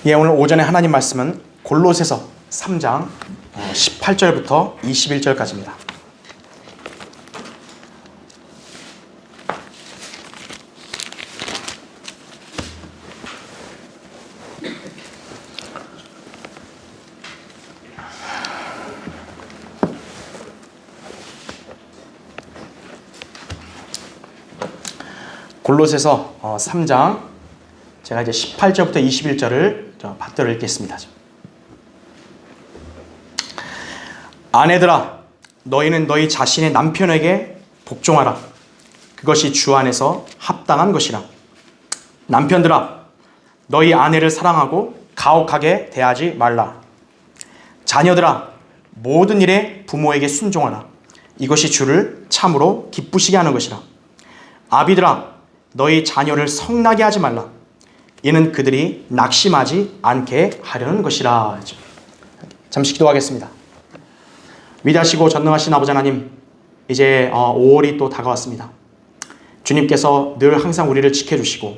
예, 오늘 오전에 하나님 말씀은 골로새서 3장 18절부터 21절까지입니다. 골로새서 3장 제가 이제 18절부터 21절을 받들어 읽겠습니다. 아내들아, 너희는 너희 자신의 남편에게 복종하라. 그것이 주 안에서 합당한 것이라. 남편들아, 너희 아내를 사랑하고 가혹하게 대하지 말라. 자녀들아, 모든 일에 부모에게 순종하라. 이것이 주를 참으로 기쁘시게 하는 것이라. 아비들아, 너희 자녀를 성나게 하지 말라. 이는 그들이 낙심하지 않게 하려는 것이라. 잠시 기도하겠습니다. 위대하시고 전능하신 아버지 하나님, 이제 5월이 또 다가왔습니다. 주님께서 늘 항상 우리를 지켜주시고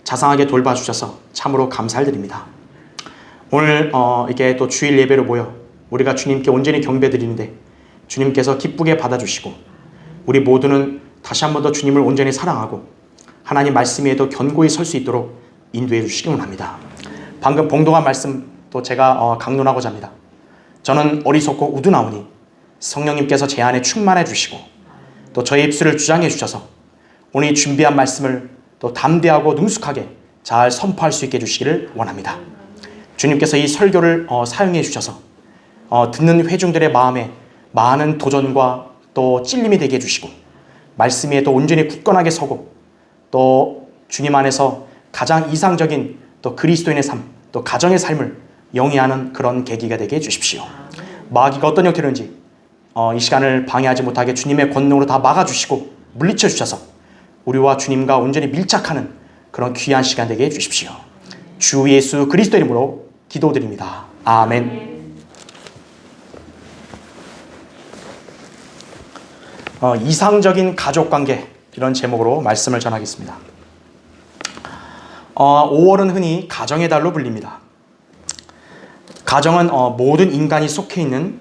자상하게 돌봐주셔서 참으로 감사드립니다. 오늘 이렇게 또 주일 예배로 모여 우리가 주님께 온전히 경배드리는데 주님께서 기쁘게 받아주시고 우리 모두는 다시 한 번 더 주님을 온전히 사랑하고 하나님 말씀 위에도 견고히 설 수 있도록 인도해 주시기 원합니다. 방금 봉독한 말씀 또 제가 강론하고자 합니다. 저는 어리석고 우둔하오니 성령님께서 제 안에 충만해 주시고 또 저의 입술을 주장해 주셔서 오늘 준비한 말씀을 또 담대하고 능숙하게 잘 선포할 수 있게 해주시기를 원합니다. 주님께서 이 설교를 사용해 주셔서 듣는 회중들의 마음에 많은 도전과 또 찔림이 되게 해주시고 말씀 위에 또 온전히 굳건하게 서고 또 주님 안에서 가장 이상적인 또 그리스도인의 삶, 또 가정의 삶을 영위하는 그런 계기가 되게 해주십시오. 마귀가 어떤 형태로인지 이 시간을 방해하지 못하게 주님의 권능으로 다 막아주시고 물리쳐 주셔서 우리와 주님과 온전히 밀착하는 그런 귀한 시간 되게 해주십시오. 주 예수 그리스도 이름으로 기도드립니다. 아멘. 이상적인 가족관계, 이런 제목으로 말씀을 전하겠습니다. 5월은 흔히 가정의 달로 불립니다. 가정은 모든 인간이 속해 있는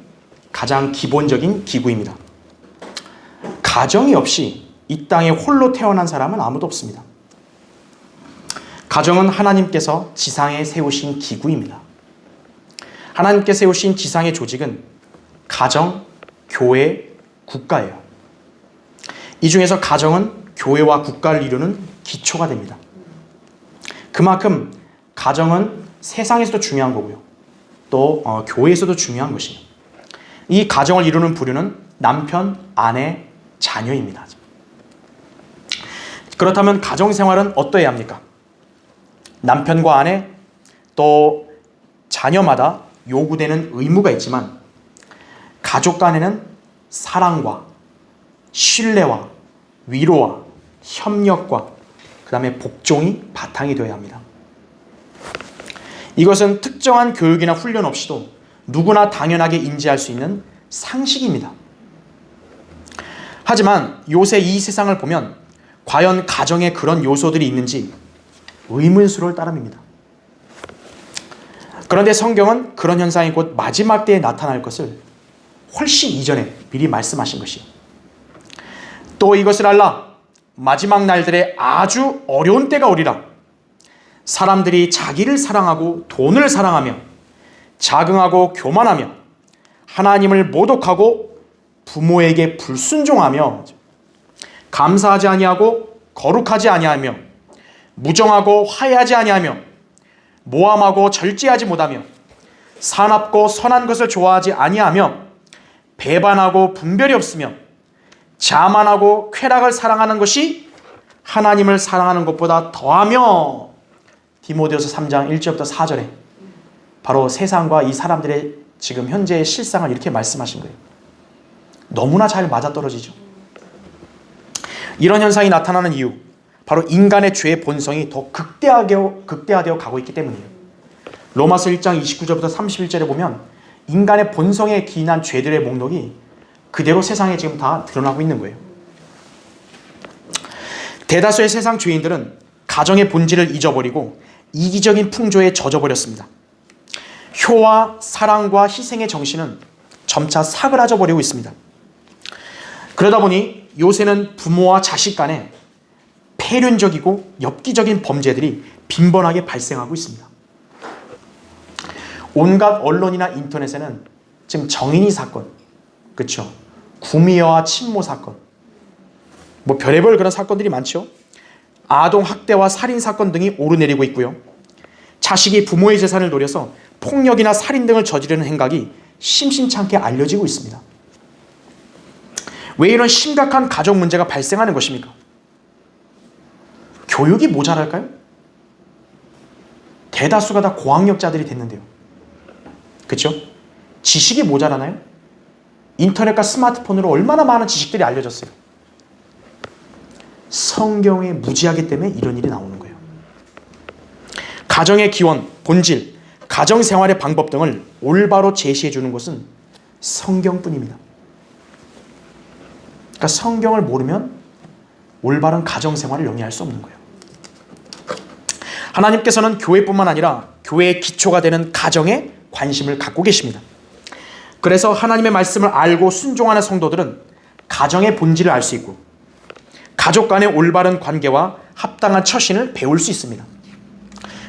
가장 기본적인 기구입니다. 가정이 없이 이 땅에 홀로 태어난 사람은 아무도 없습니다. 가정은 하나님께서 지상에 세우신 기구입니다. 하나님께 세우신 지상의 조직은 가정, 교회, 국가예요. 이 중에서 가정은 교회와 국가를 이루는 기초가 됩니다. 그만큼 가정은 세상에서도 중요한 거고요. 또 교회에서도 중요한 것이에요. 이 가정을 이루는 부류는 남편, 아내, 자녀입니다. 그렇다면 가정생활은 어떠해야 합니까? 남편과 아내, 또 자녀마다 요구되는 의무가 있지만 가족 간에는 사랑과 신뢰와 위로와 협력과 그 다음에 복종이 바탕이 되어야 합니다. 이것은 특정한 교육이나 훈련 없이도 누구나 당연하게 인지할 수 있는 상식입니다. 하지만 요새 이 세상을 보면 과연 가정에 그런 요소들이 있는지 의문스러울 따름입니다. 그런데 성경은 그런 현상이 곧 마지막 때에 나타날 것을 훨씬 이전에 미리 말씀하신 것이에요. 또 이것을 알라. 마지막 날들에 아주 어려운 때가 오리라. 사람들이 자기를 사랑하고 돈을 사랑하며 자긍하고 교만하며 하나님을 모독하고 부모에게 불순종하며 감사하지 아니하고 거룩하지 아니하며 무정하고 화해하지 아니하며 모함하고 절제하지 못하며 사납고 선한 것을 좋아하지 아니하며 배반하고 분별이 없으며 자만하고 쾌락을 사랑하는 것이 하나님을 사랑하는 것보다 더하며. 디모데후서 3장 1절부터 4절에 바로 세상과 이 사람들의 지금 현재의 실상을 이렇게 말씀하신 거예요. 너무나 잘 맞아떨어지죠. 이런 현상이 나타나는 이유, 바로 인간의 죄의 본성이 더 극대화되어 가고 있기 때문이에요. 로마서 1장 29절부터 31절에 보면 인간의 본성에 기인한 죄들의 목록이 그대로 세상에 지금 다 드러나고 있는 거예요. 대다수의 세상 죄인들은 가정의 본질을 잊어버리고 이기적인 풍조에 젖어버렸습니다. 효와 사랑과 희생의 정신은 점차 사그라져 버리고 있습니다. 그러다 보니 요새는 부모와 자식 간에 폐륜적이고 엽기적인 범죄들이 빈번하게 발생하고 있습니다. 온갖 언론이나 인터넷에는 지금 정인이 사건, 그렇죠? 구미여아 친모 사건, 뭐 별의별 그런 사건들이 많죠. 아동 학대와 살인 사건 등이 오르내리고 있고요. 자식이 부모의 재산을 노려서 폭력이나 살인 등을 저지르는 행각이 심심찮게 알려지고 있습니다. 왜 이런 심각한 가정 문제가 발생하는 것입니까? 교육이 모자랄까요? 대다수가 다 고학력자들이 됐는데요. 그렇죠? 지식이 모자라나요? 인터넷과 스마트폰으로 얼마나 많은 지식들이 알려졌어요. 성경에 무지하기 때문에 이런 일이 나오는 거예요. 가정의 기원, 본질, 가정생활의 방법 등을 올바로 제시해 주는 것은 성경뿐입니다. 그러니까 성경을 모르면 올바른 가정생활을 영위할 수 없는 거예요. 하나님께서는 교회뿐만 아니라 교회의 기초가 되는 가정에 관심을 갖고 계십니다. 그래서 하나님의 말씀을 알고 순종하는 성도들은 가정의 본질을 알 수 있고 가족 간의 올바른 관계와 합당한 처신을 배울 수 있습니다.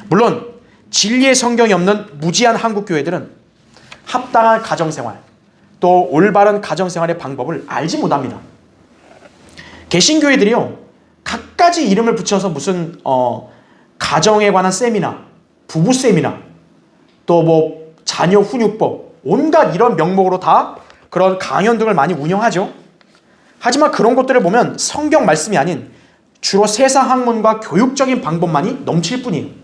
물론 진리의 성경이 없는 무지한 한국 교회들은 합당한 가정생활 또 올바른 가정생활의 방법을 알지 못합니다. 개신교회들이요 갖가지 이름을 붙여서 무슨 가정에 관한 세미나, 부부 세미나, 또 뭐 자녀 훈육법, 온갖 이런 명목으로 다 그런 강연 등을 많이 운영하죠. 하지만 그런 것들을 보면 성경 말씀이 아닌 주로 세상 학문과 교육적인 방법만이 넘칠 뿐이에요.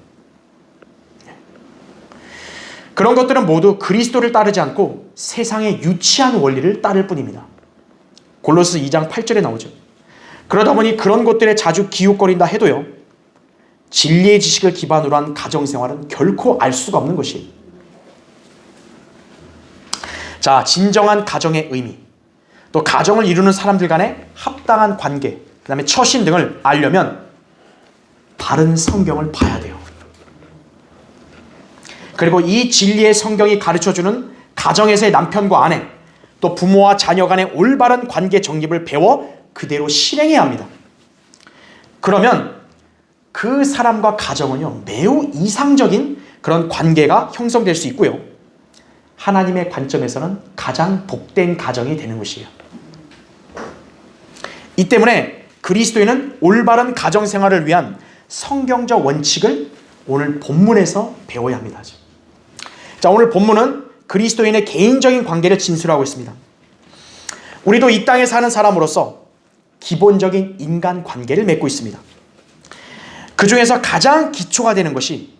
그런 것들은 모두 그리스도를 따르지 않고 세상의 유치한 원리를 따를 뿐입니다. 골로새 2장 8절에 나오죠. 그러다 보니 그런 것들에 자주 기웃거린다 해도요 진리의 지식을 기반으로 한 가정생활은 결코 알 수가 없는 것이에요. 자, 진정한 가정의 의미, 또 가정을 이루는 사람들 간의 합당한 관계, 그 다음에 처신 등을 알려면 바른 성경을 봐야 돼요. 그리고 이 진리의 성경이 가르쳐주는 가정에서의 남편과 아내, 또 부모와 자녀 간의 올바른 관계 정립을 배워 그대로 실행해야 합니다. 그러면 그 사람과 가정은요 매우 이상적인 그런 관계가 형성될 수 있고요. 하나님의 관점에서는 가장 복된 가정이 되는 것이에요. 이 때문에 그리스도인은 올바른 가정생활을 위한 성경적 원칙을 오늘 본문에서 배워야 합니다. 자, 오늘 본문은 그리스도인의 개인적인 관계를 진술하고 있습니다. 우리도 이 땅에 사는 사람으로서 기본적인 인간 관계를 맺고 있습니다. 그 중에서 가장 기초가 되는 것이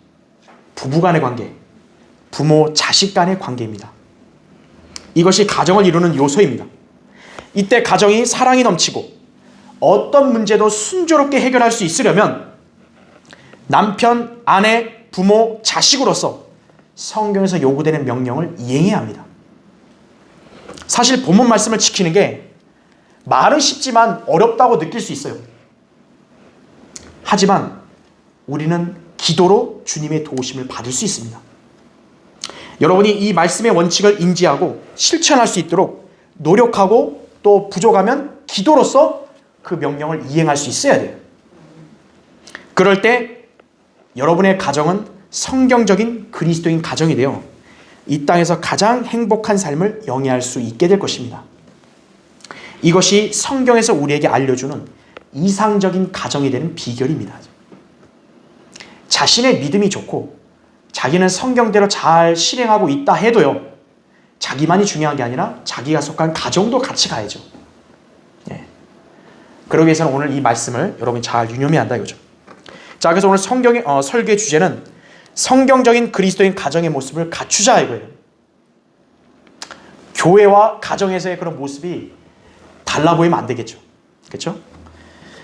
부부 간의 관계, 부모, 자식 간의 관계입니다. 이것이 가정을 이루는 요소입니다. 이때 가정이 사랑이 넘치고 어떤 문제도 순조롭게 해결할 수 있으려면 남편, 아내, 부모, 자식으로서 성경에서 요구되는 명령을 이행해야 합니다. 사실 본문 말씀을 지키는 게 말은 쉽지만 어렵다고 느낄 수 있어요. 하지만 우리는 기도로 주님의 도우심을 받을 수 있습니다. 여러분이 이 말씀의 원칙을 인지하고 실천할 수 있도록 노력하고 또 부족하면 기도로서 그 명령을 이행할 수 있어야 돼요. 그럴 때 여러분의 가정은 성경적인 그리스도인 가정이 되어 이 땅에서 가장 행복한 삶을 영위할 수 있게 될 것입니다. 이것이 성경에서 우리에게 알려주는 이상적인 가정이 되는 비결입니다. 자신의 믿음이 좋고 자기는 성경대로 잘 실행하고 있다 해도요 자기만이 중요한 게 아니라 자기가 속한 가정도 같이 가야죠. 그러기 위해서는 오늘 이 말씀을 여러분이 잘 유념해야 한다 이거죠. 자, 그래서 오늘 설교의 주제는 성경적인 그리스도인 가정의 모습을 갖추자 이거예요. 교회와 가정에서의 그런 모습이 달라 보이면 안 되겠죠. 그렇죠?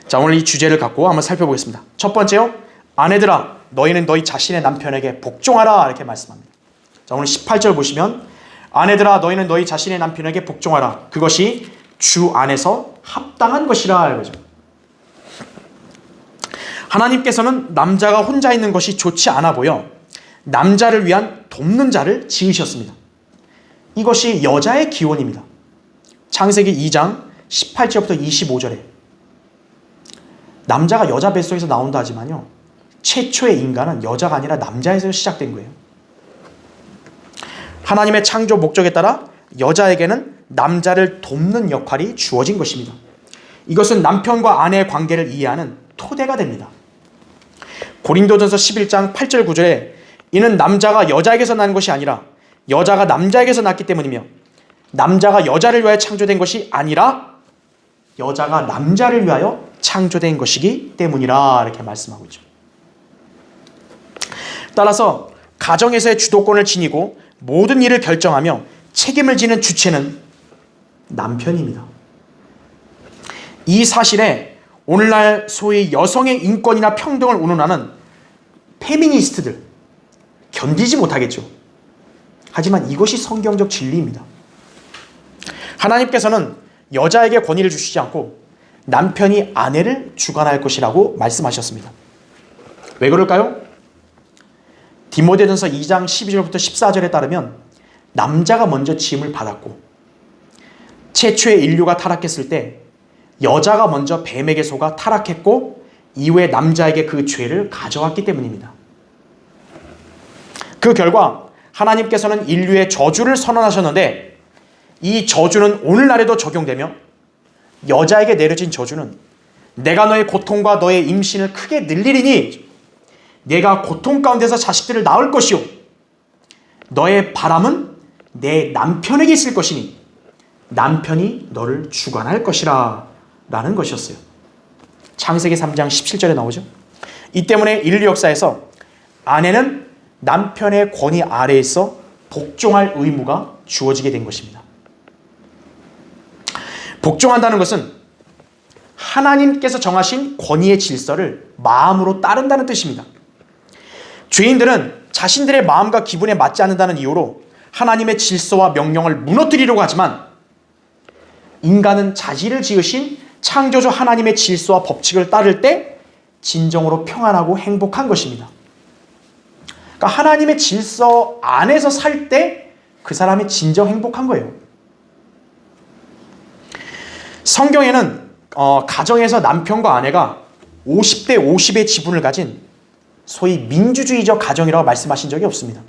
자, 오늘 이 주제를 갖고 한번 살펴보겠습니다. 첫 번째요. 아내들아, 너희는 너희 자신의 남편에게 복종하라 이렇게 말씀합니다. 자, 오늘 18절 보시면 아내들아, 너희는 너희 자신의 남편에게 복종하라. 그것이 주 안에서 합당한 것이라 이거죠. 하나님께서는 남자가 혼자 있는 것이 좋지 않아 보여 남자를 위한 돕는 자를 지으셨습니다. 이것이 여자의 기원입니다. 창세기 2장 18절부터 25절에 남자가 여자 뱃속에서 나온다 하지만요, 최초의 인간은 여자가 아니라 남자에서 시작된 거예요. 하나님의 창조 목적에 따라 여자에게는 남자를 돕는 역할이 주어진 것입니다. 이것은 남편과 아내의 관계를 이해하는 토대가 됩니다. 고린도전서 11장 8절 9절에 이는 남자가 여자에게서 난 것이 아니라 여자가 남자에게서 났기 때문이며 남자가 여자를 위하여 창조된 것이 아니라 여자가 남자를 위하여 창조된 것이기 때문이라 이렇게 말씀하고 있죠. 따라서 가정에서의 주도권을 지니고 모든 일을 결정하며 책임을 지는 주체는 남편입니다. 이 사실에 오늘날 소위 여성의 인권이나 평등을 운운하는 페미니스트들 견디지 못하겠죠. 하지만 이것이 성경적 진리입니다. 하나님께서는 여자에게 권위를 주시지 않고 남편이 아내를 주관할 것이라고 말씀하셨습니다. 왜 그럴까요? 디모데전서 2장 12절부터 14절에 따르면 남자가 먼저 지음을 받았고 최초의 인류가 타락했을 때 여자가 먼저 뱀에게 속아 타락했고 이후에 남자에게 그 죄를 가져왔기 때문입니다. 그 결과 하나님께서는 인류의 저주를 선언하셨는데 이 저주는 오늘날에도 적용되며 여자에게 내려진 저주는 내가 너의 고통과 너의 임신을 크게 늘리리니 내가 고통 가운데서 자식들을 낳을 것이요 너의 바람은 내 남편에게 있을 것이니 남편이 너를 주관할 것이라 라는 것이었어요. 창세기 3장 17절에 나오죠. 이 때문에 인류 역사에서 아내는 남편의 권위 아래에 있어 복종할 의무가 주어지게 된 것입니다. 복종한다는 것은 하나님께서 정하신 권위의 질서를 마음으로 따른다는 뜻입니다. 죄인들은 자신들의 마음과 기분에 맞지 않는다는 이유로 하나님의 질서와 명령을 무너뜨리려고 하지만 인간은 자기를 지으신 창조주 하나님의 질서와 법칙을 따를 때 진정으로 평안하고 행복한 것입니다. 그러니까 하나님의 질서 안에서 살 때 그 사람이 진정 행복한 거예요. 성경에는 가정에서 남편과 아내가 50대 50의 지분을 가진 소위 민주주의적 가정이라고 말씀하신 적이 없습니다.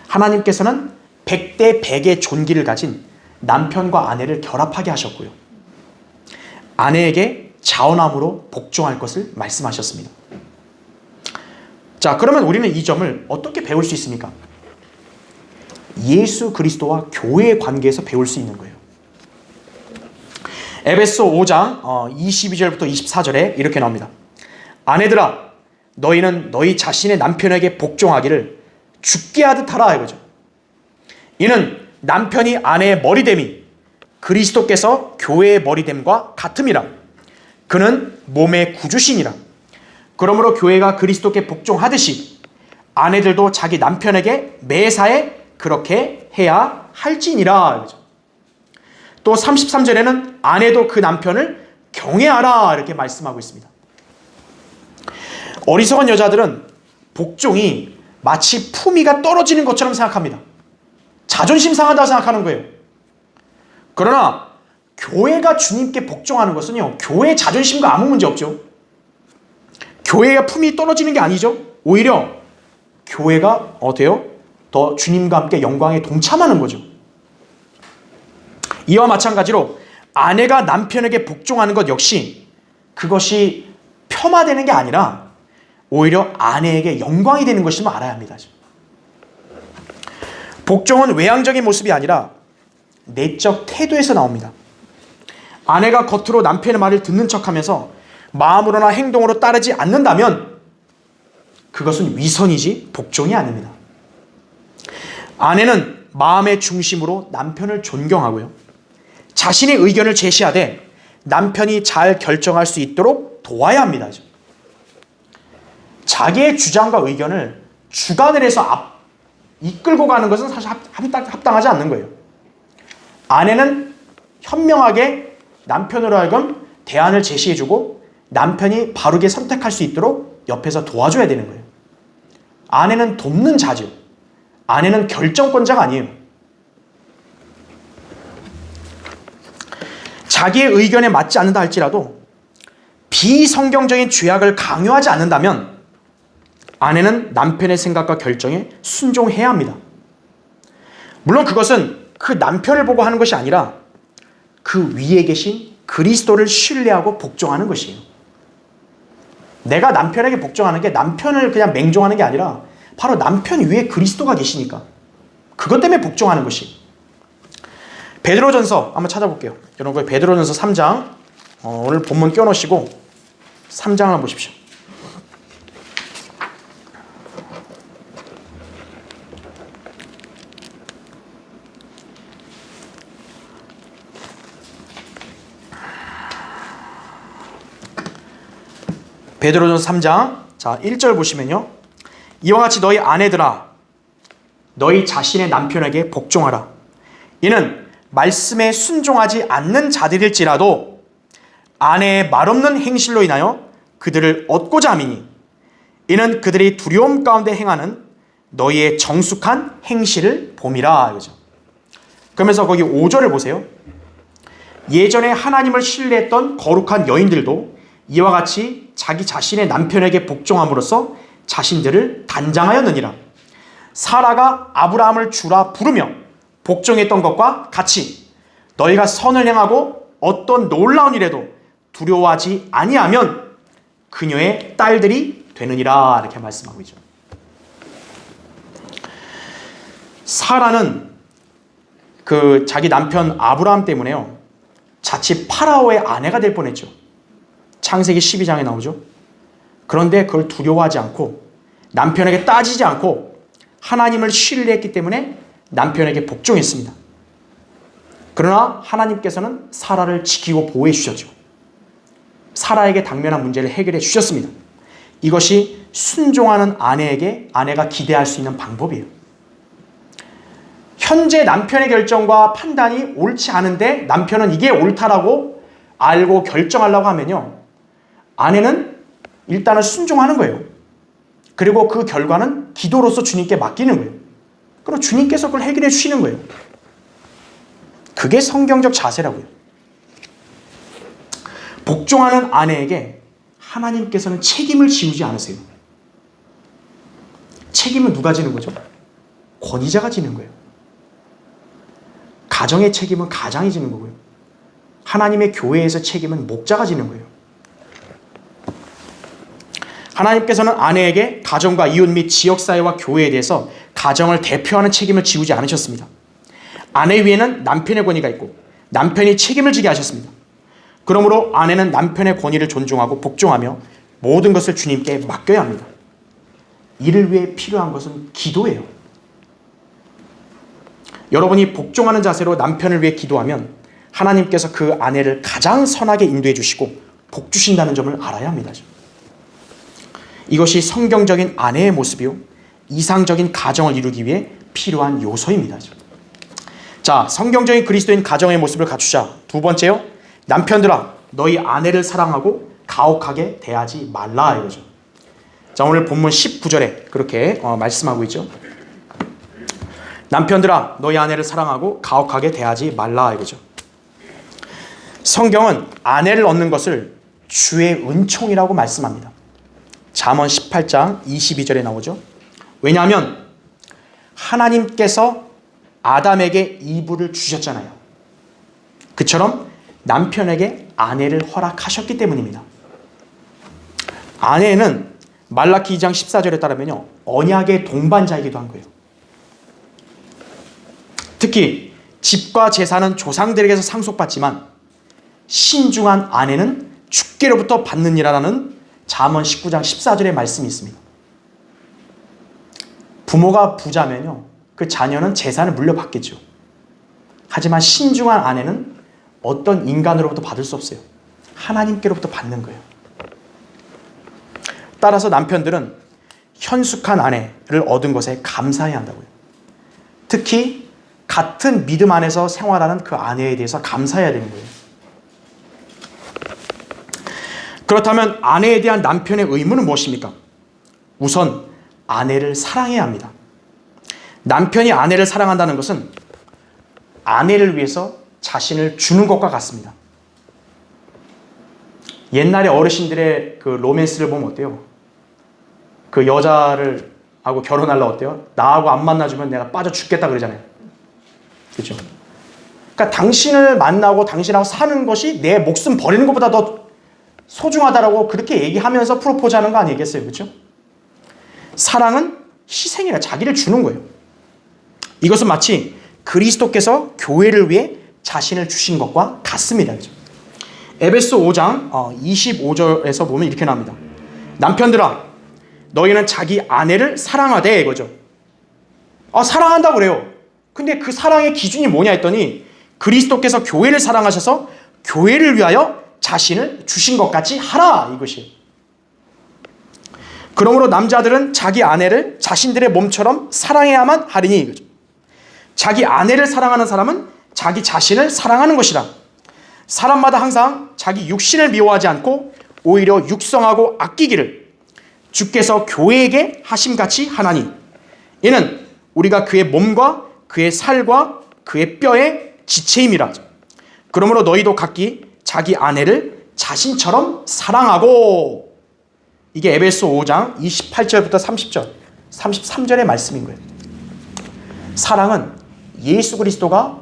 하나님께서는 100대 100의 존귀를 가진 남편과 아내를 결합하게 하셨고요. 아내에게 자원함으로 복종할 것을 말씀하셨습니다. 자, 그러면 우리는 이 점을 어떻게 배울 수 있습니까? 예수 그리스도와 교회의 관계에서 배울 수 있는 거예요. 에베소 5장 22절부터 24절에 이렇게 나옵니다. 아내들아 너희는 너희 자신의 남편에게 복종하기를 죽게 하듯 하라 이거죠. 이는 남편이 아내의 머리됨이 그리스도께서 교회의 머리됨과 같음이라. 그는 몸의 구주시니라. 그러므로 교회가 그리스도께 복종하듯이 아내들도 자기 남편에게 매사에 그렇게 해야 할지니라. 또 33절에는 아내도 그 남편을 경외하라 이렇게 말씀하고 있습니다. 어리석은 여자들은 복종이 마치 품위가 떨어지는 것처럼 생각합니다. 자존심 상하다고 생각하는 거예요. 그러나 교회가 주님께 복종하는 것은요, 교회의 자존심과 아무 문제 없죠. 교회가 품이 떨어지는 게 아니죠. 오히려 교회가 어때요? 더 주님과 함께 영광에 동참하는 거죠. 이와 마찬가지로 아내가 남편에게 복종하는 것 역시 그것이 폄하되는 게 아니라 오히려 아내에게 영광이 되는 것임을 알아야 합니다. 복종은 외향적인 모습이 아니라 내적 태도에서 나옵니다. 아내가 겉으로 남편의 말을 듣는 척하면서 마음으로나 행동으로 따르지 않는다면 그것은 위선이지 복종이 아닙니다. 아내는 마음의 중심으로 남편을 존경하고요, 자신의 의견을 제시하되 남편이 잘 결정할 수 있도록 도와야 합니다. 자기의 주장과 의견을 주관을 해서 이끌고 가는 것은 사실 합당하지 않는 거예요. 아내는 현명하게 남편으로 하여금 대안을 제시해주고 남편이 바르게 선택할 수 있도록 옆에서 도와줘야 되는 거예요. 아내는 돕는 자죠. 아내는 결정권자가 아니에요. 자기의 의견에 맞지 않는다 할지라도 비성경적인 죄악을 강요하지 않는다면 아내는 남편의 생각과 결정에 순종해야 합니다. 물론 그것은 그 남편을 보고 하는 것이 아니라 그 위에 계신 그리스도를 신뢰하고 복종하는 것이에요. 내가 남편에게 복종하는 게 남편을 그냥 맹종하는 게 아니라 바로 남편 위에 그리스도가 계시니까 그것 때문에 복종하는 것이. 베드로전서 한번 찾아볼게요. 여러분 베드로전서 3장 오늘 본문 껴놓으시고 3장을 한번 보십시오. 베드로전서 3장 자 1절 보시면요. 이와 같이 너희 아내들아 너희 자신의 남편에게 복종하라. 이는 말씀에 순종하지 않는 자들일지라도 아내의 말없는 행실로 인하여 그들을 얻고자 함이니 이는 그들이 두려움 가운데 행하는 너희의 정숙한 행실을 봄이라. 그죠? 그러면서 거기 5절을 보세요. 예전에 하나님을 신뢰했던 거룩한 여인들도 이와 같이 자기 자신의 남편에게 복종함으로써 자신들을 단장하였느니라. 사라가 아브라함을 주라 부르며 복종했던 것과 같이 너희가 선을 행하고 어떤 놀라운 일에도 두려워하지 아니하면 그녀의 딸들이 되느니라. 이렇게 말씀하고 있죠. 사라는 그 자기 남편 아브라함 때문에요. 자칫 파라오의 아내가 될 뻔했죠. 창세기 12장에 나오죠. 그런데 그걸 두려워하지 않고 남편에게 따지지 않고 하나님을 신뢰했기 때문에 남편에게 복종했습니다. 그러나 하나님께서는 사라를 지키고 보호해 주셨죠. 사라에게 당면한 문제를 해결해 주셨습니다. 이것이 순종하는 아내에게 아내가 기대할 수 있는 방법이에요. 현재 남편의 결정과 판단이 옳지 않은데 남편은 이게 옳다라고 알고 결정하려고 하면요. 아내는 일단은 순종하는 거예요. 그리고 그 결과는 기도로서 주님께 맡기는 거예요. 그리고 주님께서 그걸 해결해 주시는 거예요. 그게 성경적 자세라고요. 복종하는 아내에게 하나님께서는 책임을 지우지 않으세요. 책임은 누가 지는 거죠? 권위자가 지는 거예요. 가정의 책임은 가장이 지는 거고요. 하나님의 교회에서 책임은 목자가 지는 거예요. 하나님께서는 아내에게 가정과 이웃 및 지역사회와 교회에 대해서 가정을 대표하는 책임을 지우지 않으셨습니다. 아내 위에는 남편의 권위가 있고 남편이 책임을 지게 하셨습니다. 그러므로 아내는 남편의 권위를 존중하고 복종하며 모든 것을 주님께 맡겨야 합니다. 이를 위해 필요한 것은 기도예요. 여러분이 복종하는 자세로 남편을 위해 기도하면 하나님께서 그 아내를 가장 선하게 인도해 주시고 복 주신다는 점을 알아야 합니다. 이것이 성경적인 아내의 모습이요 이상적인 가정을 이루기 위해 필요한 요소입니다. 자, 성경적인 그리스도인 가정의 모습을 갖추자. 두 번째요, 남편들아 너희 아내를 사랑하고 가혹하게 대하지 말라 이거죠. 자, 오늘 본문 19절에 그렇게 말씀하고 있죠. 남편들아 너희 아내를 사랑하고 가혹하게 대하지 말라 이거죠. 성경은 아내를 얻는 것을 주의 은총이라고 말씀합니다. 잠언 18장 22절에 나오죠. 왜냐하면 하나님께서 아담에게 이브를 주셨잖아요. 그처럼 남편에게 아내를 허락하셨기 때문입니다. 아내는 말라키 2장 14절에 따르면요 언약의 동반자이기도 한 거예요. 특히 집과 재산은 조상들에게서 상속받지만 신중한 아내는 주께로부터 받느니라라는 잠언 19장 14절의 말씀이 있습니다. 부모가 부자면요 그 자녀는 재산을 물려받겠죠. 하지만 신중한 아내는 어떤 인간으로부터 받을 수 없어요. 하나님께로부터 받는 거예요. 따라서 남편들은 현숙한 아내를 얻은 것에 감사해야 한다고요. 특히 같은 믿음 안에서 생활하는 그 아내에 대해서 감사해야 되는 거예요. 그렇다면 아내에 대한 남편의 의무는 무엇입니까? 우선 아내를 사랑해야 합니다. 남편이 아내를 사랑한다는 것은 아내를 위해서 자신을 주는 것과 같습니다. 옛날에 어르신들의 그 로맨스를 보면 어때요? 그 여자를 하고 결혼하려고 어때요? 나하고 안 만나주면 내가 빠져 죽겠다 그러잖아요. 그렇죠? 그러니까 당신을 만나고 당신하고 사는 것이 내 목숨 버리는 것보다 더 소중하다라고 그렇게 얘기하면서 프로포즈하는 거 아니겠어요? 그렇죠? 사랑은 희생이라 자기를 주는 거예요. 이것은 마치 그리스도께서 교회를 위해 자신을 주신 것과 같습니다. 그렇죠? 에베소 5장 25절에서 보면 이렇게 나옵니다. 남편들아 너희는 자기 아내를 사랑하되 이거죠. 사랑한다고 그래요. 근데 그 사랑의 기준이 뭐냐 했더니 그리스도께서 교회를 사랑하셔서 교회를 위하여 자신을 주신 것 같이 하라 이것이. 그러므로 남자들은 자기 아내를 자신들의 몸처럼 사랑해야만 하리니 이거죠. 자기 아내를 사랑하는 사람은 자기 자신을 사랑하는 것이라. 사람마다 항상 자기 육신을 미워하지 않고 오히려 육성하고 아끼기를 주께서 교회에게 하심같이 하나니 이는 우리가 그의 몸과 그의 살과 그의 뼈의 지체임이라. 그러므로 너희도 각기 자기 아내를 자신처럼 사랑하고. 이게 에베소 5장 28절부터 30절 33절의 말씀인 거예요. 사랑은 예수 그리스도가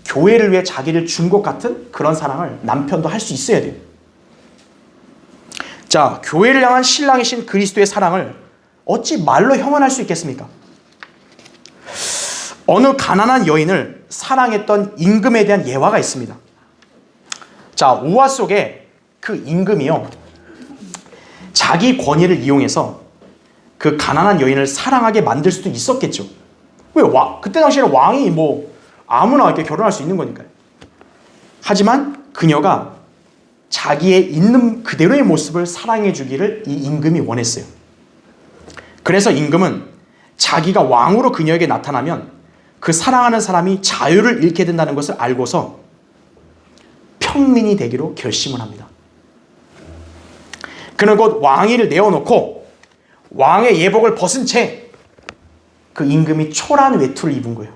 교회를 위해 자기를 준 것 같은 그런 사랑을 남편도 할 수 있어야 돼요. 자, 교회를 향한 신랑이신 그리스도의 사랑을 어찌 말로 형언할 수 있겠습니까? 어느 가난한 여인을 사랑했던 임금에 대한 예화가 있습니다. 자, 우화 속에 그 임금이요, 자기 권위를 이용해서 그 가난한 여인을 사랑하게 만들 수도 있었겠죠. 왜? 그때 당시에는 왕이 뭐 아무나 이렇게 결혼할 수 있는 거니까요. 하지만 그녀가 자기의 있는 그대로의 모습을 사랑해 주기를 이 임금이 원했어요. 그래서 임금은 자기가 왕으로 그녀에게 나타나면 그 사랑하는 사람이 자유를 잃게 된다는 것을 알고서 평민이 되기로 결심을 합니다. 그는 곧 왕위를 내어놓고 왕의 예복을 벗은 채 그 임금이 초라한 외투를 입은 거예요.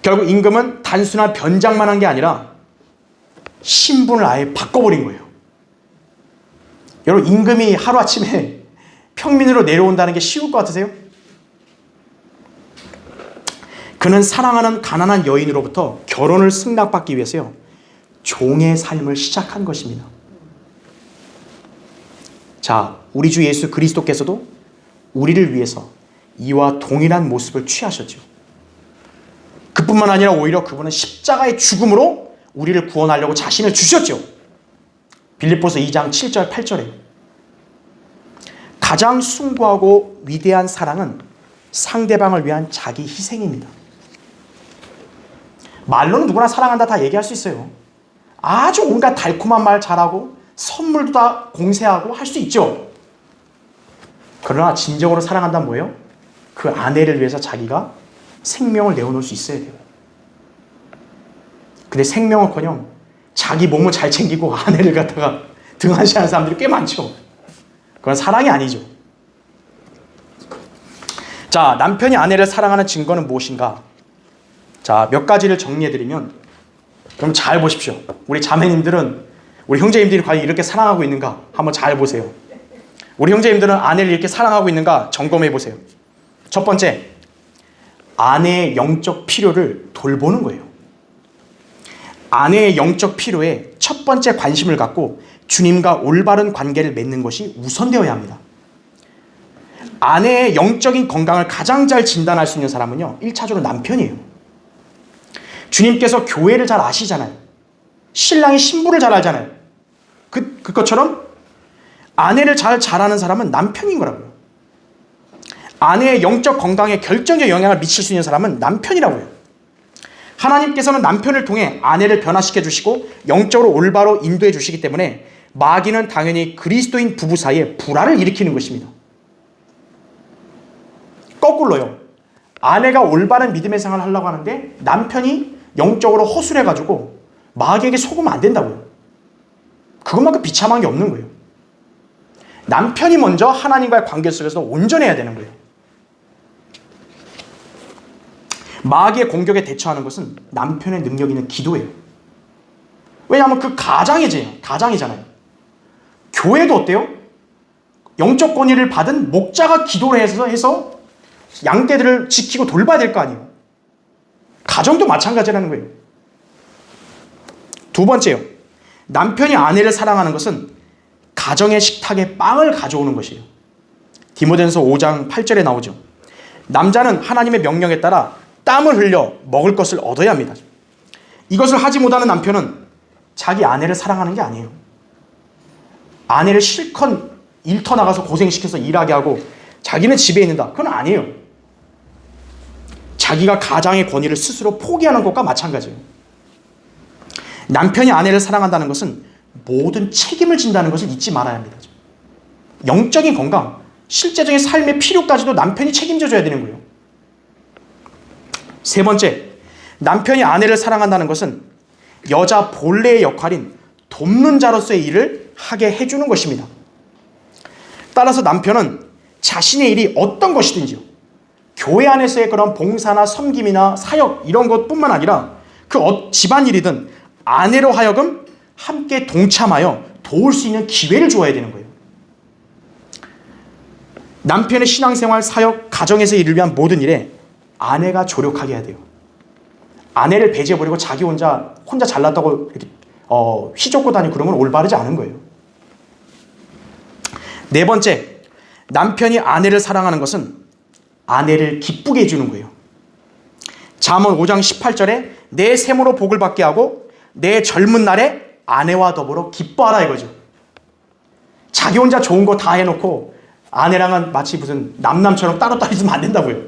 결국 임금은 단순한 변장만 한 게 아니라 신분을 아예 바꿔버린 거예요. 여러분, 임금이 하루아침에 평민으로 내려온다는 게 쉬울 것 같으세요? 그는 사랑하는 가난한 여인으로부터 결혼을 승낙받기 위해서요, 종의 삶을 시작한 것입니다. 자, 우리 주 예수 그리스도께서도 우리를 위해서 이와 동일한 모습을 취하셨죠. 그뿐만 아니라 오히려 그분은 십자가의 죽음으로 우리를 구원하려고 자신을 주셨죠. 빌립보서 2장 7절 8절에 가장 숭고하고 위대한 사랑은 상대방을 위한 자기 희생입니다. 말로는 누구나 사랑한다 다 얘기할 수 있어요. 아주 온갖 달콤한 말 잘하고 선물도 다 공세하고 할 수 있죠. 그러나 진정으로 사랑한다는 뭐예요? 그 아내를 위해서 자기가 생명을 내어놓을 수 있어야 돼요. 근데 생명은커녕 자기 몸을 잘 챙기고 아내를 갖다가 등한시하는 사람들이 꽤 많죠. 그건 사랑이 아니죠. 자, 남편이 아내를 사랑하는 증거는 무엇인가? 자, 몇 가지를 정리해드리면, 그럼 잘 보십시오. 우리 자매님들은, 우리 형제님들이 과연 이렇게 사랑하고 있는가? 한번 잘 보세요. 우리 형제님들은 아내를 이렇게 사랑하고 있는가? 점검해 보세요. 첫 번째, 아내의 영적 필요를 돌보는 거예요. 아내의 영적 필요에 첫 번째 관심을 갖고 주님과 올바른 관계를 맺는 것이 우선되어야 합니다. 아내의 영적인 건강을 가장 잘 진단할 수 있는 사람은요, 1차적으로 남편이에요. 주님께서 교회를 잘 아시잖아요. 신랑이 신부를 잘 알잖아요. 그것처럼 아내를 잘 아는 사람은 남편인 거라고요. 아내의 영적 건강에 결정적 영향을 미칠 수 있는 사람은 남편이라고요. 하나님께서는 남편을 통해 아내를 변화시켜 주시고 영적으로 올바로 인도해 주시기 때문에 마귀는 당연히 그리스도인 부부 사이에 불화를 일으키는 것입니다. 거꾸로요. 아내가 올바른 믿음의 생활을 하려고 하는데 남편이 영적으로 허술해가지고 마귀에게 속으면 안 된다고요. 그것만큼 비참한 게 없는 거예요. 남편이 먼저 하나님과의 관계 속에서 온전해야 되는 거예요. 마귀의 공격에 대처하는 것은 남편의 능력 있는 기도예요. 왜냐하면 그 가장이잖아요. 교회도 어때요? 영적 권위를 받은 목자가 기도를 해서 양떼들을 지키고 돌봐야 될 거 아니에요. 가정도 마찬가지라는 거예요. 두 번째요. 남편이 아내를 사랑하는 것은 가정의 식탁에 빵을 가져오는 것이에요. 디모데전서 5장 8절에 나오죠. 남자는 하나님의 명령에 따라 땀을 흘려 먹을 것을 얻어야 합니다. 이것을 하지 못하는 남편은 자기 아내를 사랑하는 게 아니에요. 아내를 실컷 일터 나가서 고생시켜서 일하게 하고 자기는 집에 있는다. 그건 아니에요. 자기가 가장의 권위를 스스로 포기하는 것과 마찬가지예요. 남편이 아내를 사랑한다는 것은 모든 책임을 진다는 것을 잊지 말아야 합니다. 영적인 건강, 실제적인 삶의 필요까지도 남편이 책임져줘야 되는 거예요. 세 번째, 남편이 아내를 사랑한다는 것은 여자 본래의 역할인 돕는 자로서의 일을 하게 해주는 것입니다. 따라서 남편은 자신의 일이 어떤 것이든지요, 교회 안에서의 그런 봉사나 섬김이나 사역 이런 것뿐만 아니라 그 집안일이든 아내로 하여금 함께 동참하여 도울 수 있는 기회를 주어야 되는 거예요. 남편의 신앙생활, 사역, 가정에서 일을 위한 모든 일에 아내가 조력하게 해야 돼요. 아내를 배제해버리고 자기 혼자 잘났다고 이렇게 휘젓고 다니고 그러면 올바르지 않은 거예요. 네 번째, 남편이 아내를 사랑하는 것은 아내를 기쁘게 해주는 거예요. 잠언 5장 18절에 내 샘으로 복을 받게 하고 내 젊은 날에 아내와 더불어 기뻐하라 이거죠. 자기 혼자 좋은 거 다 해놓고 아내랑은 마치 무슨 남남처럼 따로따로 있으면 안 된다고요.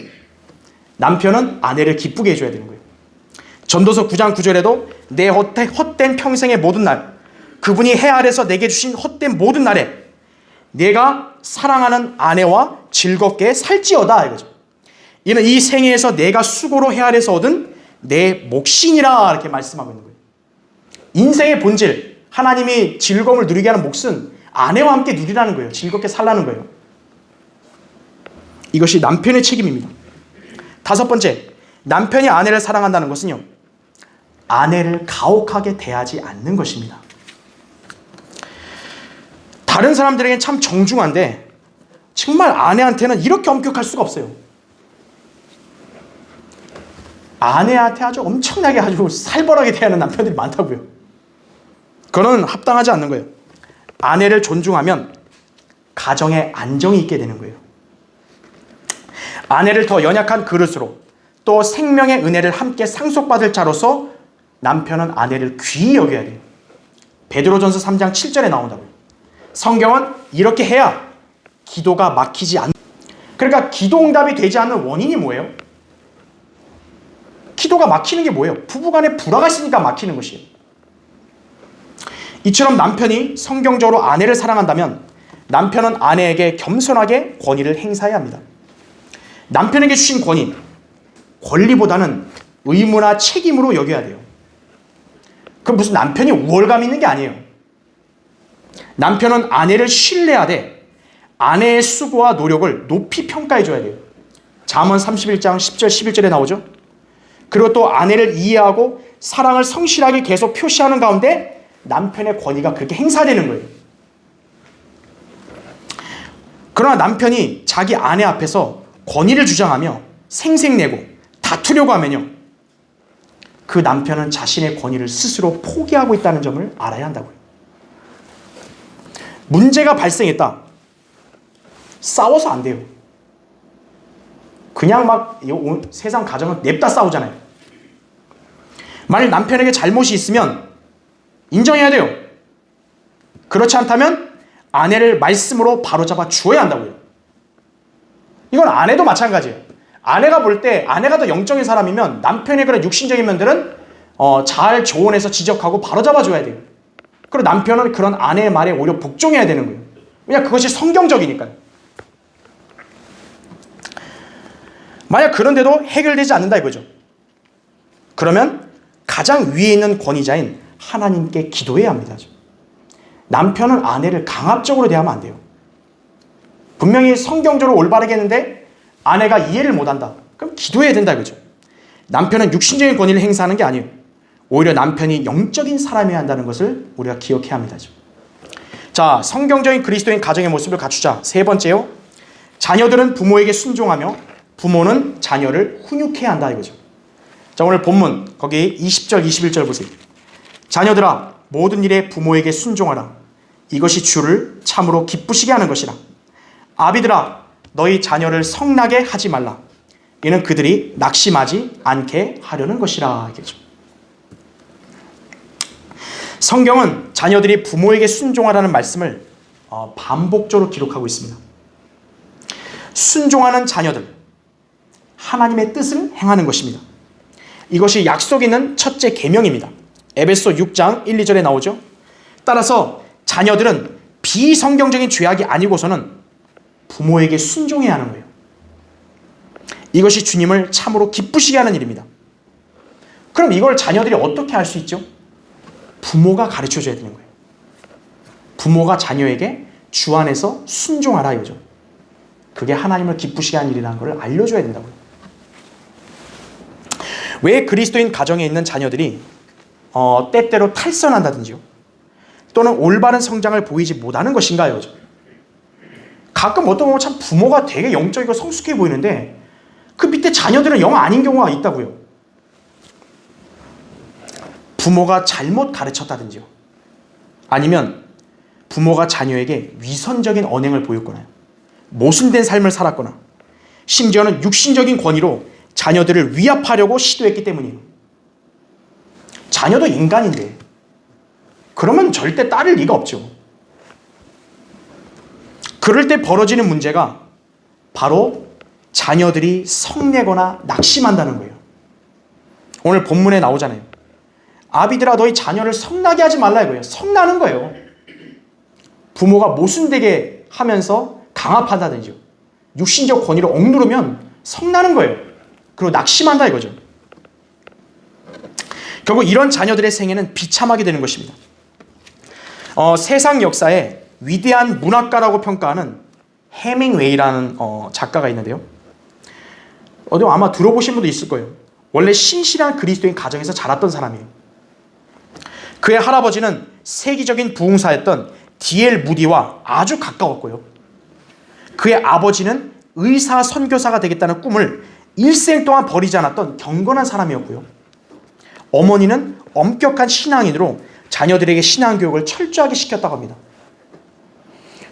남편은 아내를 기쁘게 해줘야 되는 거예요. 전도서 9장 9절에도 내 헛된 평생의 모든 날, 그분이 해 아래서 내게 주신 헛된 모든 날에 내가 사랑하는 아내와 즐겁게 살지어다 이거죠. 이는 이 생애에서 내가 수고로 해 아래서 얻은 내 몫이니라 이렇게 말씀하고 있는 거예요. 인생의 본질, 하나님이 즐거움을 누리게 하는 몫은 아내와 함께 누리라는 거예요. 즐겁게 살라는 거예요. 이것이 남편의 책임입니다. 다섯 번째, 남편이 아내를 사랑한다는 것은요, 아내를 가혹하게 대하지 않는 것입니다. 다른 사람들에게는 참 정중한데 정말 아내한테는 이렇게 엄격할 수가 없어요. 아내한테 아주 엄청나게 아주 살벌하게 대하는 남편들이 많다고요. 그거는 합당하지 않는 거예요. 아내를 존중하면 가정에 안정이 있게 되는 거예요. 아내를 더 연약한 그릇으로 또 생명의 은혜를 함께 상속받을 자로서 남편은 아내를 귀히 여겨야 돼요. 베드로전서 3장 7절에 나온다고요. 성경은 이렇게 해야 기도가 막히지 않는, 그러니까 기도 응답이 되지 않는 원인이 뭐예요? 기도가 막히는 게 뭐예요? 부부간에 불화가 있으니까 막히는 것이에요. 이처럼 남편이 성경적으로 아내를 사랑한다면 남편은 아내에게 겸손하게 권위를 행사해야 합니다. 남편에게 주신 권리보다는 의무나 책임으로 여겨야 돼요. 그럼 무슨 남편이 우월감 있는 게 아니에요. 남편은 아내를 신뢰하되 아내의 수고와 노력을 높이 평가해 줘야 돼요. 잠언 31장 10절 11절에 나오죠. 그리고 또 아내를 이해하고 사랑을 성실하게 계속 표시하는 가운데 남편의 권위가 그렇게 행사되는 거예요. 그러나 남편이 자기 아내 앞에서 권위를 주장하며 생색내고 다투려고 하면요, 그 남편은 자신의 권위를 스스로 포기하고 있다는 점을 알아야 한다고요. 문제가 발생했다. 싸워서 안 돼요. 그냥 막 세상 가정은 냅다 싸우잖아요. 만일 남편에게 잘못이 있으면 인정해야 돼요. 그렇지 않다면 아내를 말씀으로 바로잡아 주어야 한다고요. 이건 아내도 마찬가지예요. 아내가 볼 때 아내가 더 영적인 사람이면 남편의 그런 육신적인 면들은 잘 조언해서 지적하고 바로잡아 줘야 돼요. 그리고 남편은 그런 아내의 말에 오히려 복종해야 되는 거예요. 왜냐, 그것이 성경적이니까요. 만약 그런데도 해결되지 않는다 이거죠. 그러면 가장 위에 있는 권위자인 하나님께 기도해야 합니다. 남편은 아내를 강압적으로 대하면 안 돼요. 분명히 성경적으로 올바르게 했는데 아내가 이해를 못한다. 그럼 기도해야 된다 이거죠. 남편은 육신적인 권위를 행사하는 게 아니에요. 오히려 남편이 영적인 사람이어야 한다는 것을 우리가 기억해야 합니다. 자, 성경적인 그리스도인 가정의 모습을 갖추자. 세 번째요. 자녀들은 부모에게 순종하며 부모는 자녀를 훈육해야 한다 이거죠. 자, 오늘 본문 거기 20절 21절 보세요. 자녀들아 모든 일에 부모에게 순종하라. 이것이 주를 참으로 기쁘시게 하는 것이라. 아비들아 너희 자녀를 성나게 하지 말라. 이는 그들이 낙심하지 않게 하려는 것이라. 이거죠. 성경은 자녀들이 부모에게 순종하라는 말씀을 반복적으로 기록하고 있습니다. 순종하는 자녀들, 하나님의 뜻을 행하는 것입니다. 이것이 약속 있는 첫째 계명입니다. 에베소 6장 1, 2절에 나오죠. 따라서 자녀들은 비성경적인 죄악이 아니고서는 부모에게 순종해야 하는 거예요. 이것이 주님을 참으로 기쁘시게 하는 일입니다. 그럼 이걸 자녀들이 어떻게 할 수 있죠? 부모가 가르쳐줘야 되는 거예요. 부모가 자녀에게 주 안에서 순종하라 이거죠. 그게 하나님을 기쁘시게 하는 일이라는 걸 알려줘야 된다고요. 왜 그리스도인 가정에 있는 자녀들이 때때로 탈선한다든지요, 또는 올바른 성장을 보이지 못하는 것인가요? 가끔 어떤 경우 참 부모가 되게 영적이고 성숙해 보이는데 그 밑에 자녀들은 영 아닌 경우가 있다고요. 부모가 잘못 가르쳤다든지요, 아니면 부모가 자녀에게 위선적인 언행을 보였거나 모순된 삶을 살았거나 심지어는 육신적인 권위로 자녀들을 위압하려고 시도했기 때문이에요. 자녀도 인간인데 그러면 절대 따를 리가 없죠. 그럴 때 벌어지는 문제가 바로 자녀들이 성내거나 낙심한다는 거예요. 오늘 본문에 나오잖아요. 아비들아 너희 자녀를 성나게 하지 말라 이거예요. 성나는 거예요. 부모가 모순되게 하면서 강압한다든지요, 육신적 권위를 억누르면 성나는 거예요. 그리고 낙심한다 이거죠. 결국 이런 자녀들의 생애는 비참하게 되는 것입니다. 세상 역사에 위대한 문학가라고 평가하는 해밍웨이라는 작가가 있는데요. 아마 들어보신 분도 있을 거예요. 원래 신실한 그리스도인 가정에서 자랐던 사람이에요. 그의 할아버지는 세계적인 부흥사였던 D.L. 무디와 아주 가까웠고요. 그의 아버지는 의사 선교사가 되겠다는 꿈을 일생 동안 버리지 않았던 경건한 사람이었고요. 어머니는 엄격한 신앙인으로 자녀들에게 신앙교육을 철저하게 시켰다고 합니다.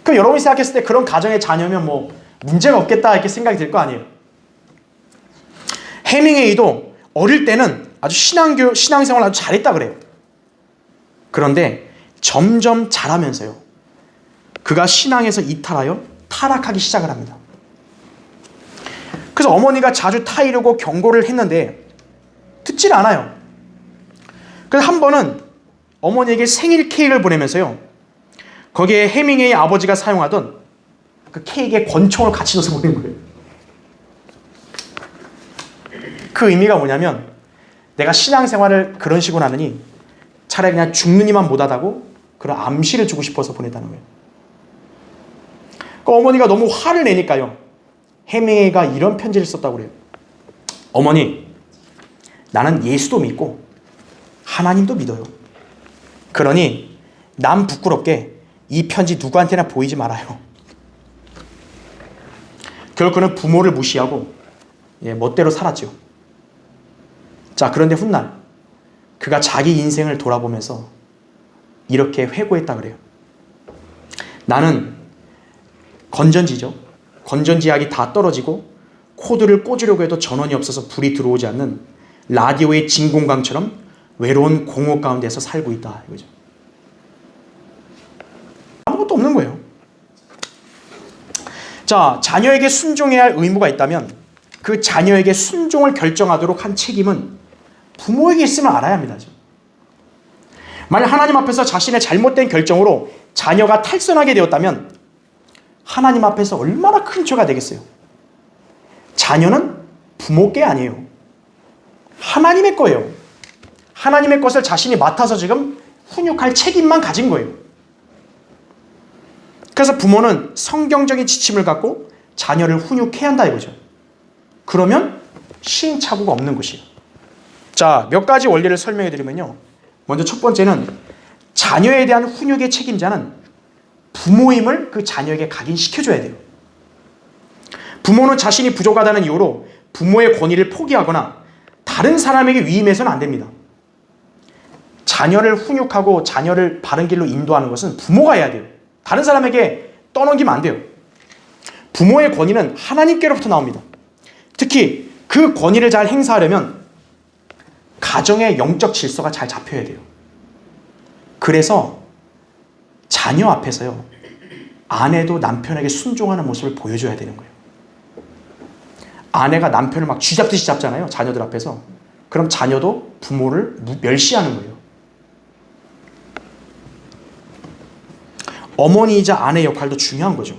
그럼 여러분이 생각했을 때 그런 가정의 자녀면 뭐 문제가 없겠다 이렇게 생각이 들 거 아니에요. 해밍웨이도 어릴 때는 아주 신앙생활을 아주 잘했다 그래요. 그런데 점점 자라면서요, 그가 신앙에서 이탈하여 타락하기 시작을 합니다. 그래서 어머니가 자주 타이르고 경고를 했는데 듣질 않아요. 그래서 한 번은 어머니에게 생일 케이크를 보내면서요, 거기에 해밍웨이 아버지가 사용하던 그 케이크에 권총을 같이 넣어서 보낸 거예요. 그 의미가 뭐냐면 내가 신앙생활을 그런 식으로 하느니 차라리 그냥 죽느니만 못하다고 그런 암시를 주고 싶어서 보냈다는 거예요. 그 어머니가 너무 화를 내니까요, 해밍웨이가 이런 편지를 썼다고 그래요. 어머니, 나는 예수도 믿고 하나님도 믿어요. 그러니 남 부끄럽게 이 편지 누구한테나 보이지 말아요. 결국 그는 부모를 무시하고 멋대로 살았죠. 자, 그런데 훗날 그가 자기 인생을 돌아보면서 이렇게 회고했다 그래요. 나는 건전지죠. 건전지약이 다 떨어지고 코드를 꽂으려고 해도 전원이 없어서 불이 들어오지 않는 라디오의 진공광처럼 외로운 공허 가운데서 살고 있다 이거죠. 아무것도 없는 거예요. 자, 자녀에게 순종해야 할 의무가 있다면 그 자녀에게 순종을 결정하도록 한 책임은 부모에게 있음을 알아야 합니다. 만약 하나님 앞에서 자신의 잘못된 결정으로 자녀가 탈선하게 되었다면 하나님 앞에서 얼마나 큰 죄가 되겠어요. 자녀는 부모 게 아니에요. 하나님의 거예요. 하나님의 것을 자신이 맡아서 지금 훈육할 책임만 가진 거예요. 그래서 부모는 성경적인 지침을 갖고 자녀를 훈육해야 한다 이거죠. 그러면 시행착오가 없는 것이에요. 자, 몇 가지 원리를 설명해 드리면요. 먼저 첫 번째는 자녀에 대한 훈육의 책임자는 부모임을 그 자녀에게 각인시켜줘야 돼요. 부모는 자신이 부족하다는 이유로 부모의 권위를 포기하거나 다른 사람에게 위임해서는 안 됩니다. 자녀를 훈육하고 자녀를 바른 길로 인도하는 것은 부모가 해야 돼요. 다른 사람에게 떠넘기면 안 돼요. 부모의 권위는 하나님께로부터 나옵니다. 특히 그 권위를 잘 행사하려면 가정의 영적 질서가 잘 잡혀야 돼요. 그래서 자녀 앞에서요, 아내도 남편에게 순종하는 모습을 보여줘야 되는 거예요. 아내가 남편을 막 쥐잡듯이 잡잖아요, 자녀들 앞에서. 그럼 자녀도 부모를 멸시하는 거예요. 어머니이자 아내 역할도 중요한 거죠.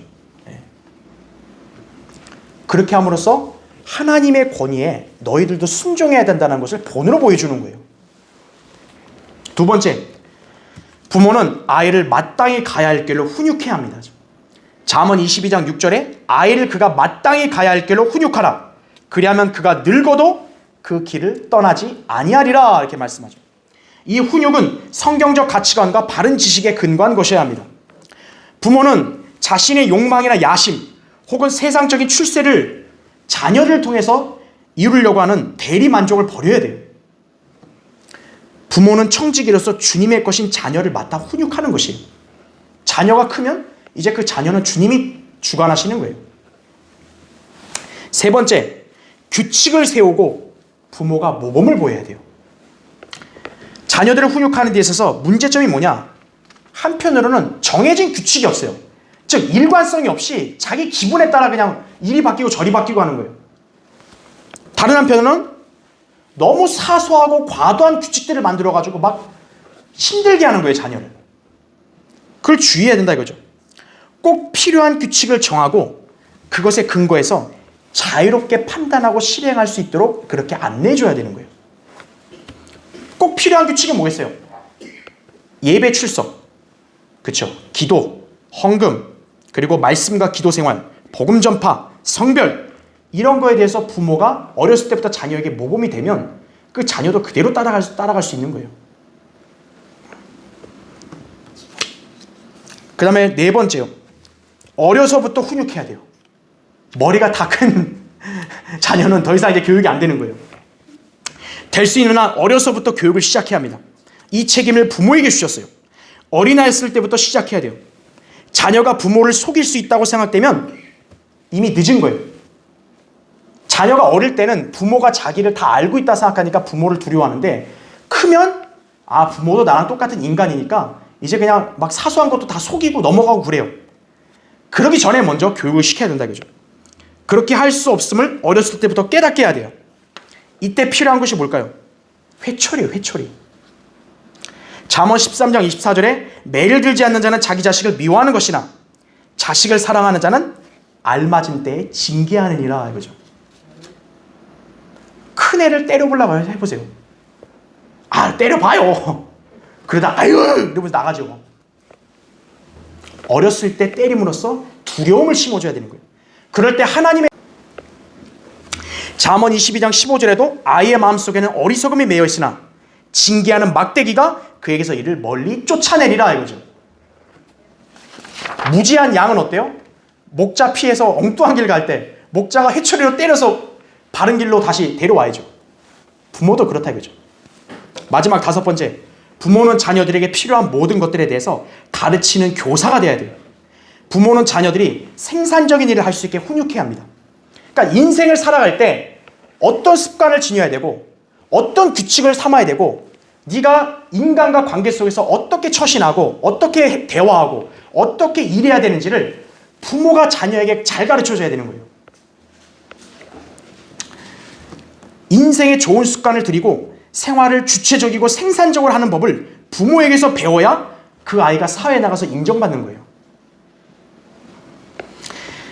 그렇게 함으로써 하나님의 권위에 너희들도 순종해야 된다는 것을 본으로 보여주는 거예요. 두 번째, 부모는 아이를 마땅히 가야 할 길로 훈육해야 합니다. 잠언 22장 6절에 아이를 그가 마땅히 가야 할 길로 훈육하라. 그리하면 그가 늙어도 그 길을 떠나지 아니하리라. 이렇게 말씀하죠. 이 훈육은 성경적 가치관과 바른 지식에 근거한 것이어야 합니다. 부모는 자신의 욕망이나 야심 혹은 세상적인 출세를 자녀를 통해서 이루려고 하는 대리 만족을 버려야 돼요. 부모는 청지기로서 주님의 것인 자녀를 맡아 훈육하는 것이에요. 자녀가 크면 이제 그 자녀는 주님이 주관하시는 거예요. 세 번째, 규칙을 세우고 부모가 모범을 보여야 돼요. 자녀들을 훈육하는 데 있어서 문제점이 뭐냐? 한편으로는 정해진 규칙이 없어요. 즉 일관성이 없이 자기 기분에 따라 그냥 이리 바뀌고 저리 바뀌고 하는 거예요. 다른 한편으로는 너무 사소하고 과도한 규칙들을 만들어가지고 막 힘들게 하는 거예요, 자녀를. 그걸 주의해야 된다 이거죠. 꼭 필요한 규칙을 정하고 그것에 근거해서 자유롭게 판단하고 실행할 수 있도록 그렇게 안내해줘야 되는 거예요. 꼭 필요한 규칙이 뭐겠어요? 예배 출석, 그렇죠? 기도, 헌금, 그리고 말씀과 기도 생활, 복음 전파, 성별, 이런 거에 대해서 부모가 어렸을 때부터 자녀에게 모범이 되면 그 자녀도 그대로 따라갈 수 있는 거예요. 그 다음에 네 번째요. 어려서부터 훈육해야 돼요. 머리가 다 큰 자녀는 더 이상 이제 교육이 안 되는 거예요. 될 수 있는 한 어려서부터 교육을 시작해야 합니다. 이 책임을 부모에게 주셨어요. 어린아이였을 때부터 시작해야 돼요. 자녀가 부모를 속일 수 있다고 생각되면 이미 늦은 거예요. 자녀가 어릴 때는 부모가 자기를 다 알고 있다 생각하니까 부모를 두려워하는데 크면 부모도 나랑 똑같은 인간이니까 이제 그냥 막 사소한 것도 다 속이고 넘어가고 그래요. 그러기 전에 먼저 교육을 시켜야 된다 이거죠. 그렇게 할 수 없음을 어렸을 때부터 깨닫게 해야 돼요. 이때 필요한 것이 뭘까요? 회초리예요, 회초리. 잠언 13장 24절에 매를 들지 않는 자는 자기 자식을 미워하는 것이나 자식을 사랑하는 자는 알맞은 때에 징계하느니라 이거죠. 큰 애를 때려보려고 해보세요. 때려봐요. 그러다 아유 이러면서 나가죠. 어렸을 때 때림으로써 두려움을 심어줘야 되는 거예요. 그럴 때 하나님의 잠언 22장 15절에도 아이의 마음속에는 어리석음이 매여 있으나 징계하는 막대기가 그에게서 이를 멀리 쫓아내리라 이거죠. 무지한 양은 어때요? 목자 피해서 엉뚱한 길 갈 때 목자가 회초리로 때려서 바른 길로 다시 데려와야죠. 부모도 그렇다 이거죠. 마지막 다섯 번째, 부모는 자녀들에게 필요한 모든 것들에 대해서 가르치는 교사가 돼야 돼요. 부모는 자녀들이 생산적인 일을 할 수 있게 훈육해야 합니다. 그러니까 인생을 살아갈 때 어떤 습관을 지녀야 되고 어떤 규칙을 삼아야 되고 네가 인간과 관계 속에서 어떻게 처신하고 어떻게 대화하고 어떻게 일해야 되는지를 부모가 자녀에게 잘 가르쳐줘야 되는 거예요. 인생에 좋은 습관을 들이고 생활을 주체적이고 생산적으로 하는 법을 부모에게서 배워야 그 아이가 사회에 나가서 인정받는 거예요.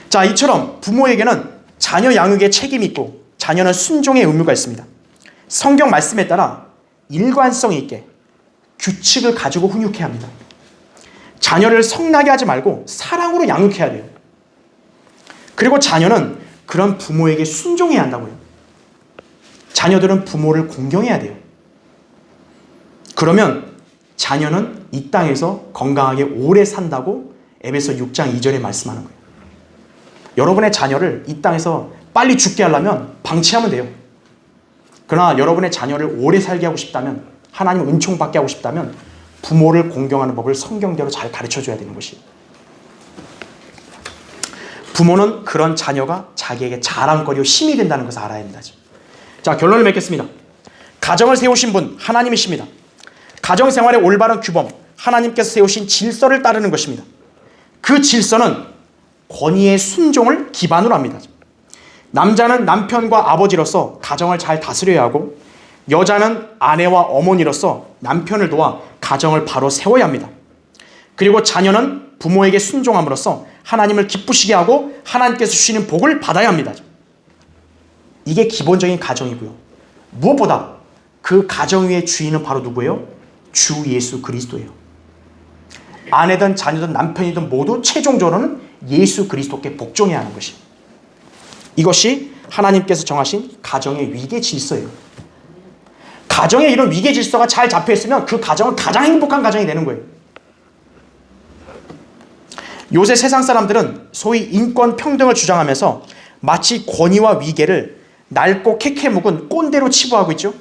자, 이처럼 부모에게는 자녀 양육에 책임이 있고 자녀는 순종의 의무가 있습니다. 성경 말씀에 따라 일관성 있게 규칙을 가지고 훈육해야 합니다. 자녀를 성나게 하지 말고 사랑으로 양육해야 돼요. 그리고 자녀는 그런 부모에게 순종해야 한다고요. 자녀들은 부모를 공경해야 돼요. 그러면 자녀는 이 땅에서 건강하게 오래 산다고 에베소 6장 2절에 말씀하는 거예요. 여러분의 자녀를 이 땅에서 빨리 죽게 하려면 방치하면 돼요. 그러나 여러분의 자녀를 오래 살게 하고 싶다면, 하나님 은총받게 하고 싶다면 부모를 공경하는 법을 성경대로 잘 가르쳐줘야 되는 것이에요. 부모는 그런 자녀가 자기에게 자랑거리요 힘이 된다는 것을 알아야 합니다. 자, 결론을 맺겠습니다. 가정을 세우신 분 하나님이십니다. 가정생활의 올바른 규범, 하나님께서 세우신 질서를 따르는 것입니다. 그 질서는 권위의 순종을 기반으로 합니다. 남자는 남편과 아버지로서 가정을 잘 다스려야 하고, 여자는 아내와 어머니로서 남편을 도와 가정을 바로 세워야 합니다. 그리고 자녀는 부모에게 순종함으로써 하나님을 기쁘시게 하고 하나님께서 주시는 복을 받아야 합니다. 이게 기본적인 가정이고요. 무엇보다 그 가정 위의 주인은 바로 누구예요? 주 예수 그리스도예요. 아내든 자녀든 남편이든 모두 최종적으로는 예수 그리스도께 복종해야 하는 것입니다. 이것이 하나님께서 정하신 가정의 위계 질서예요. 가정에 이런 위계 질서가 잘 잡혀있으면 그 가정은 가장 행복한 가정이 되는 거예요. 요새 세상 사람들은 소위 인권 평등을 주장하면서 마치 권위와 위계를 낡고 캐캐묵은 꼰대로 치부하고 있죠.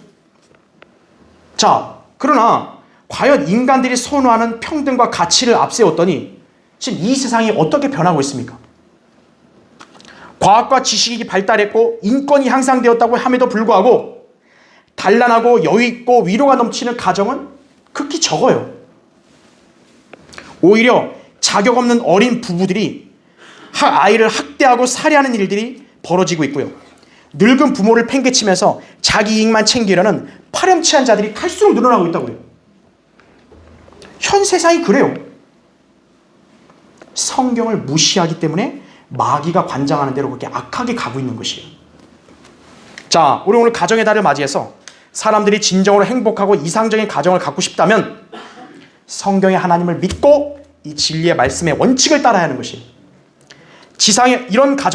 자, 그러나 과연 인간들이 선호하는 평등과 가치를 앞세웠더니 지금 이 세상이 어떻게 변하고 있습니까? 과학과 지식이 발달했고 인권이 향상되었다고 함에도 불구하고 단란하고 여유있고 위로가 넘치는 가정은 극히 적어요. 오히려 자격 없는 어린 부부들이 아이를 학대하고 살해하는 일들이 벌어지고 있고요. 늙은 부모를 팽개치면서 자기 이익만 챙기려는 파렴치한 자들이 갈수록 늘어나고 있다고요. 현 세상이 그래요. 성경을 무시하기 때문에 마귀가 관장하는 대로 그렇게 악하게 가고 있는 것이에요. 자, 우리 오늘 가정의 달을 맞이해서 사람들이 진정으로 행복하고 이상적인 가정을 갖고 싶다면 성경의 하나님을 믿고 이 진리의 말씀의 원칙을 따라야 하는 것이에요. 지상에 이런 가정